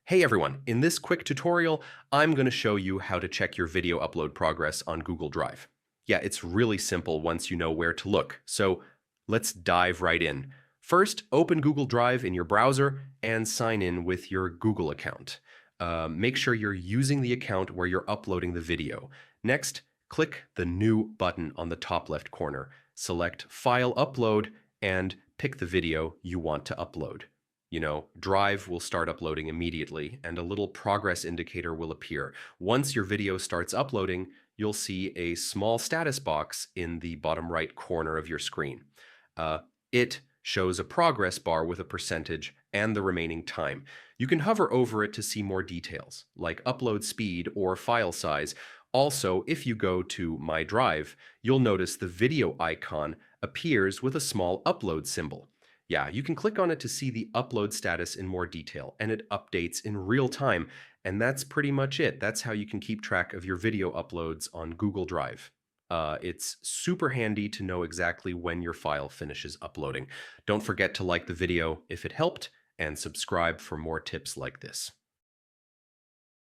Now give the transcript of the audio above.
Hey everyone, in this quick tutorial, I'm going to show you how to check your video upload progress on Google Drive. Yeah, it's really simple once you know where to look, so let's dive right in. First, open Google Drive in your browser and sign in with your Google account. Make sure you're using the account where you're uploading the video. Next, click the New button on the top left corner. Select File Upload and pick the video you want to upload. Drive will start uploading immediately and a little progress indicator will appear. Once your video starts uploading, you'll see a small status box in the bottom right corner of your screen. It shows a progress bar with a percentage and the remaining time. You can hover over it to see more details, like upload speed or file size. Also, if you go to My Drive, you'll notice the video icon appears with a small upload symbol. Yeah, you can click on it to see the upload status in more detail, and it updates in real time. And that's pretty much it. That's how you can keep track of your video uploads on Google Drive. It's super handy to know exactly when your file finishes uploading. Don't forget to like the video if it helped, and subscribe for more tips like this.